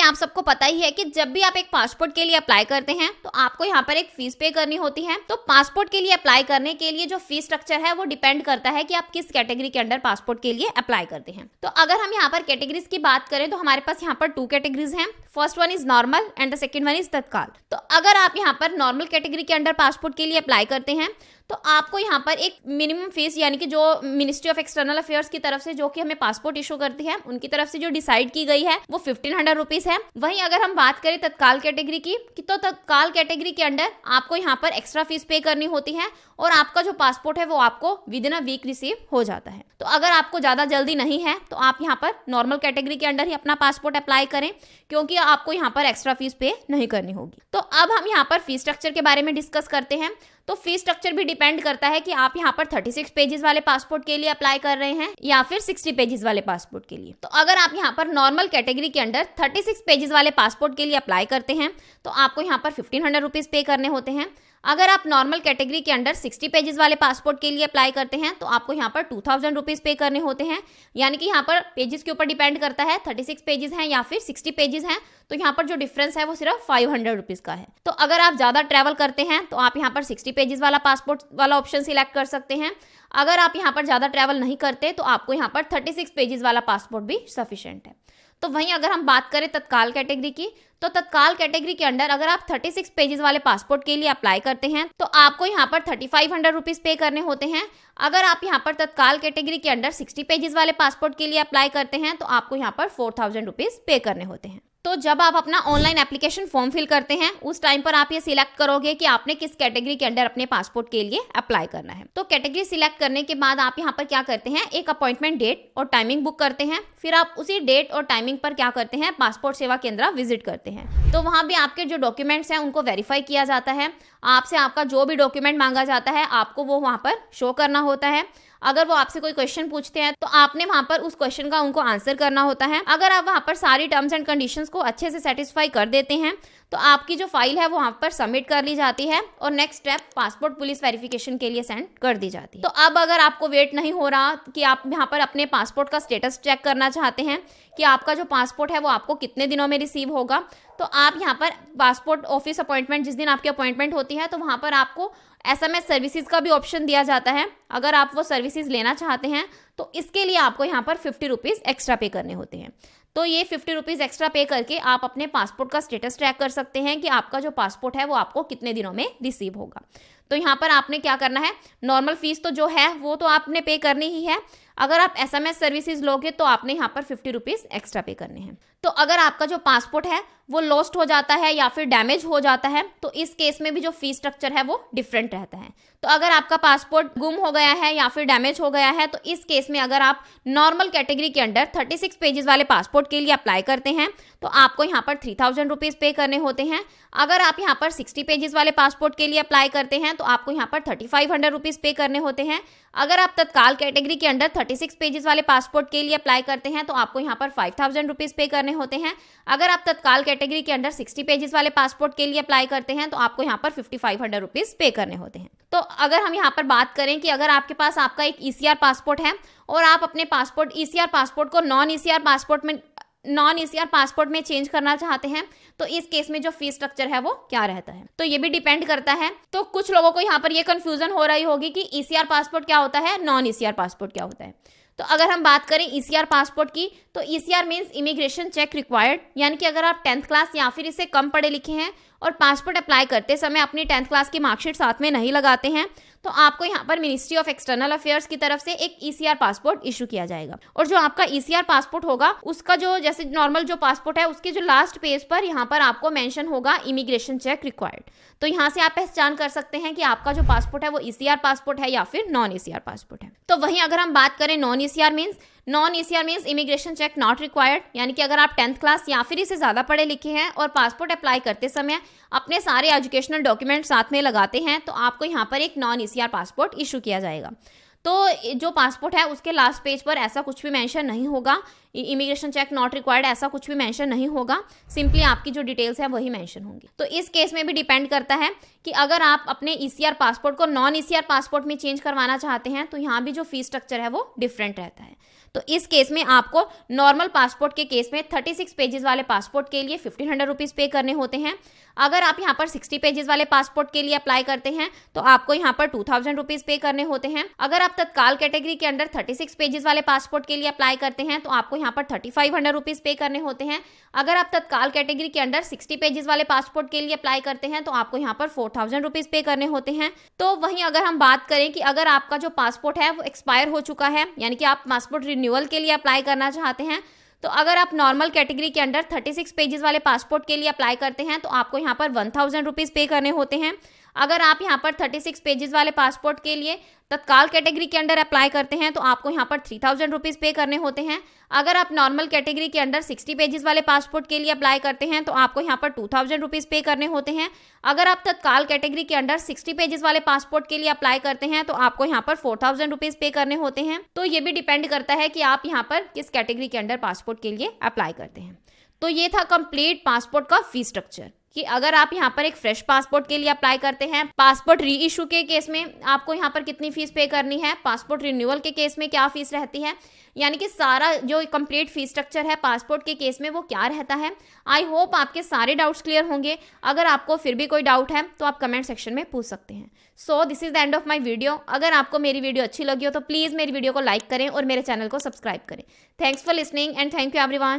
आप सबको पता ही है कि जब भी आप एक पासपोर्ट के लिए अप्लाई करते हैं तो आपको यहाँ पर एक फीस पे करनी होती है। तो पासपोर्ट के लिए अप्लाई करने के लिए जो फीस स्ट्रक्चर है वो डिपेंड करता है कि आप किस कैटेगरी के अंडर पासपोर्ट के लिए अप्लाई करते हैं। तो अगर हम यहाँ पर कैटेगरीज की बात करें तो हमारे पास यहाँ पर 2 कैटेगरीज हैं। First one is normal and the second one is तत्काल। तो अगर आप यहाँ पर नॉर्मल कैटेगरी के अंडर पासपोर्ट के लिए अप्लाई करते हैं तो आपको यहाँ पर एक मिनिमम फीस यानी कि जो मिनिस्ट्री ऑफ एक्सटर्नल अफेयर्स की तरफ से जो कि हमें पासपोर्ट इशू करती है उनकी तरफ से जो डिसाइड की गई है वो 1500 रुपीज है। वहीं अगर हम बात करें तत्काल कैटेगरी की तो तत्काल कैटेगरी के अंडर आपको यहाँ पर एक्स्ट्रा फीस पे करनी होती है और आपका जो पासपोर्ट है वो आपको within a week receive हो जाता है। तो अगर आपको ज्यादा जल्दी नहीं है तो आप यहाँ पर नॉर्मल कैटेगरी के अंडर ही अपना पासपोर्ट अप्लाई करें क्योंकि आपको यहाँ पर एक्स्ट्रा फीस पे नहीं करनी होगी। तो अब हम यहाँ पर फीस स्ट्रक्चर के बारे में डिस्कस करते हैं। तो फीस स्ट्रक्चर भी डिपेंड करता है कि आप यहाँ पर 36 पेजेस वाले पासपोर्ट के लिए अप्लाई कर रहे हैं या फिर 60 पेजेस वाले पासपोर्ट के लिए। तो अगर आप यहाँ पर नॉर्मल कैटेगरी के अंडर 36 पेजेस वाले पासपोर्ट के लिए अप्लाई करते हैं तो आपको यहाँ पर 1500 रुपीज पे करने होते हैं। अगर आप नॉर्मल कैटेगरी के अंडर 60 पेजेस वाले पासपोर्ट के लिए अप्लाई करते हैं तो आपको यहाँ पर 2000 रुपीज पे करने होते हैं। यानी कि यहाँ पर पेजेस के ऊपर डिपेंड करता है 36 पेजेस हैं या फिर 60 पेजेस हैं, तो यहाँ पर जो डिफरेंस है वो सिर्फ 500 रुपीज का है। तो अगर आप ज्यादा ट्रैवल करते हैं तो आप यहाँ पर 60 पेजेस वाला पासपोर्ट वाला ऑप्शन सिलेक्ट कर सकते हैं। अगर आप यहाँ पर ज्यादा ट्रैवल नहीं करते तो आपको यहाँ पर 36 पेजेस वाला पासपोर्ट भी सफिशिएंट है। तो वहीं अगर हम बात करें तत्काल कैटेगरी की तो तत्काल कैटेगरी के अंडर अगर आप 36 पेजेस वाले पासपोर्ट के लिए अप्लाई करते हैं तो आपको यहाँ पर 3500 रुपीज पे करने होते हैं। अगर आप यहाँ पर तत्काल कैटेगरी के अंडर 60 पेजेस वाले पासपोर्ट के लिए अप्लाई करते हैं तो आपको यहाँ पर 4000 रुपीज पे करने होते हैं। तो जब आप अपना ऑनलाइन एप्लीकेशन फॉर्म फिल करते हैं उस टाइम पर आप ये सिलेक्ट करोगे कि आपने किस कैटेगरी के अंडर अपने पासपोर्ट के लिए अप्लाई करना है। तो कैटेगरी सिलेक्ट करने के बाद आप यहाँ पर क्या करते हैं, एक अपॉइंटमेंट डेट और टाइमिंग बुक करते हैं। फिर आप उसी डेट और टाइमिंग पर क्या करते हैं, पासपोर्ट सेवा केंद्र विजिट करते हैं। तो वहाँ भी आपके जो डॉक्यूमेंट्स हैं उनको वेरीफाई किया जाता है। आपसे आपका जो भी डॉक्यूमेंट मांगा जाता है आपको वो वहाँ पर शो करना होता है। अगर वो आपसे कोई क्वेश्चन पूछते हैं तो आपने वहां पर उस क्वेश्चन का उनको आंसर करना होता है। अगर आप वहां पर सारी टर्म्स एंड कंडीशंस को अच्छे से सेटिस्फाई कर देते हैं तो आपकी जो फाइल है वो वहां पर सबमिट कर ली जाती है और next step passport police verification के लिए सेंड कर दी जाती है। तो अब अगर आपको वेट नहीं हो रहा कि आप यहाँ पर अपने पासपोर्ट का स्टेटस चेक करना चाहते हैं कि आपका जो पासपोर्ट है वो आपको कितने दिनों में रिसीव होगा, तो आप यहाँ पर पासपोर्ट ऑफिस अपॉइंटमेंट, जिस दिन आपकी अपॉइंटमेंट होती है तो वहाँ पर आपको SMS सर्विसेज का भी ऑप्शन दिया जाता है। अगर आप वो सर्विसेज लेना चाहते हैं तो इसके लिए आपको यहाँ पर 50 रुपीज़ एक्स्ट्रा पे करने होते हैं। तो ये 50 रुपीज़ एक्स्ट्रा पे करके आप अपने पासपोर्ट का स्टेटस ट्रैक कर सकते हैं कि आपका जो पासपोर्ट है वो आपको कितने दिनों में रिसीव होगा। तो यहाँ पर आपने क्या करना है, नॉर्मल फीस तो जो है वो तो आपने पे करनी ही है। अगर आप SMS सर्विसेज लोगे तो आपने यहाँ पर 50 रुपीज़ एक्स्ट्रा पे करने हैं। तो अगर आपका जो पासपोर्ट है वो लॉस्ट हो जाता है या फिर डैमेज हो जाता है तो इस केस में भी जो फीस स्ट्रक्चर है वो डिफरेंट रहता है। तो अगर आपका पासपोर्ट गुम हो गया है या फिर डैमेज हो गया है तो इस केस में अगर आप नॉर्मल कैटेगरी के अंडर 36 पेजेस वाले पासपोर्ट के लिए अप्लाई करते हैं तो आपको यहाँ पर 3000 रुपीज़ पे करने होते हैं। अगर आप यहाँ पर 60 पेजेस वाले पासपोर्ट के लिए अप्लाई करते हैं तो आपको यहाँ पर 3500 रुपीज़ पे करने होते हैं। अगर आप तत्काल कैटेगरी के अंडर 36 पेजेस वाले पासपोर्ट के लिए अप्लाई करते हैं तो आपको यहाँ पर 5000 रुपीज़ पे करने होते हैं। अगर आप तत्काल कैटेगरी के अंडर 60 पेजेस वाले पासपोर्ट के लिए अप्लाई करते हैं तो आपको यहाँ पर 5500 रुपीज़ पे करने होते हैं। तो अगर हम यहाँ पर बात करें कि अगर आपके पास आपका एक ECR पासपोर्ट है और आप अपने पासपोर्ट ECR पासपोर्ट को नॉन ECR पासपोर्ट में चेंज करना चाहते हैं तो इस केस में जो फीस स्ट्रक्चर है वो क्या रहता है, तो ये भी डिपेंड करता है। तो कुछ लोगों को यहाँ पर ये कंफ्यूजन हो रही होगी कि ECR पासपोर्ट क्या होता है, नॉन ECR पासपोर्ट क्या होता है। तो अगर हम बात करें ECR पासपोर्ट की तो ECR means immigration check required, यानी कि अगर आप 10th क्लास या फिर इससे कम पढ़े लिखे हैं और पासपोर्ट अप्लाई करते समय अपनी 10th क्लास की मार्कशीट साथ में नहीं लगाते हैं तो आपको यहाँ पर मिनिस्ट्री ऑफ एक्सटर्नल अफेयर्स की तरफ से एक ECR पासपोर्ट इशू किया जाएगा। और जो आपका ECR पासपोर्ट होगा उसका जो जैसे नॉर्मल जो पासपोर्ट है उसके जो लास्ट पेज पर यहाँ पर आपको मेंशन होगा इमिग्रेशन चेक रिक्वायर्ड। तो यहाँ से आप पहचान कर सकते हैं कि आपका जो पासपोर्ट है वो ECR पासपोर्ट है या फिर नॉन ECR पासपोर्ट है। तो वहीं अगर हम बात करें non ECR means immigration check not required, यानी कि अगर आप 10th क्लास या फिर इससे ज़्यादा पढ़े लिखे हैं और पासपोर्ट अप्लाई करते समय अपने सारे एजुकेशनल डॉक्यूमेंट साथ में लगाते हैं तो आपको यहाँ पर एक नॉन ECR पासपोर्ट इशू किया जाएगा। तो जो पासपोर्ट है उसके लास्ट पेज पर ऐसा कुछ भी मेंशन नहीं होगा, इमिग्रेशन चेक नॉट रिक्वायर्ड ऐसा कुछ भी मेंशन नहीं होगा, सिंपली आपकी जो डिटेल्स है वही मेंशन होंगी। तो इस केस में भी डिपेंड करता है कि अगर आप अपने ECR पासपोर्ट को नॉन ECR पासपोर्ट में चेंज करवाना चाहते हैं तो यहाँ भी जो फीस स्ट्रक्चर है वो डिफरेंट रहता है। तो इस केस में आपको नॉर्मल पासपोर्ट के केस में 36 पेजेस वाले पासपोर्ट के लिए 1500 रुपीज़ पे करने होते हैं। अगर आप यहाँ पर 60 पेजेस वाले पासपोर्ट के लिए अप्लाई करते हैं तो आपको यहाँ पर 2000 रुपीज़ पे करने होते हैं। अगर आप तत्काल कैटेगरी के अंडर 36 पेजेस वाले पासपोर्ट के लिए अप्लाई करते हैं तो आपको यहाँ पर 3500 रुपीज़ पे करने होते हैं। अगर आप तत्काल कैटेगरी के अंडर 60 पेजेस वाले पासपोर्ट के लिए अप्लाई करते हैं तो आपको यहाँ पर 4000 रुपीज़ पे करने होते हैं। तो वहीं अगर हम बात करें कि अगर आपका जो पासपोर्ट है वो एक्सपायर हो चुका है, यानी कि आप पासपोर्ट रिन्यूअल के लिए अप्लाई करना चाहते हैं, तो अगर आप नॉर्मल कैटेगरी के अंडर 36 पेजेस वाले पासपोर्ट के लिए अप्लाई करते हैं तो आपको यहाँ पर 1000 रुपीज़ पे करने होते हैं। अगर आप यहाँ पर 36 पेजेस वाले पासपोर्ट के लिए तत्काल कैटेगरी के अंडर अप्लाई करते हैं तो आपको यहाँ पर 3000 रुपीज़ पे करने होते हैं। अगर आप नॉर्मल कैटेगरी के अंडर 60 पेजेस वाले पासपोर्ट के लिए अप्लाई करते हैं तो आपको यहाँ पर 2000 रुपीज़ पे करने होते हैं। अगर आप तत्काल कैटेगरी के अंडर 60 पेजेस वाले पासपोर्ट के लिए अप्लाई करते हैं तो आपको यहाँ पर 4000 रुपीज़ पे करने होते हैं। तो ये भी डिपेंड करता है कि आप यहाँ पर किस कैटेगरी के अंडर पासपोर्ट के लिए अप्लाई करते हैं। तो ये था कंप्लीट पासपोर्ट का फीस स्ट्रक्चर कि अगर आप यहाँ पर एक फ्रेश पासपोर्ट के लिए अप्लाई करते हैं, पासपोर्ट री इशू के केस में आपको यहाँ पर कितनी फीस पे करनी है, पासपोर्ट रिन्यूअल के केस में क्या फीस रहती है, यानी कि सारा जो कंप्लीट फीस स्ट्रक्चर है पासपोर्ट के केस में वो क्या रहता है। आई होप आपके सारे डाउट्स क्लियर होंगे। अगर आपको फिर भी कोई डाउट है तो आप कमेंट सेक्शन में पूछ सकते हैं। So this is the end of my video. अगर आपको मेरी वीडियो अच्छी लगी हो तो प्लीज़ मेरी वीडियो को लाइक करें और मेरे चैनल को सब्सक्राइब करें। Thanks for listening and thank you everyone.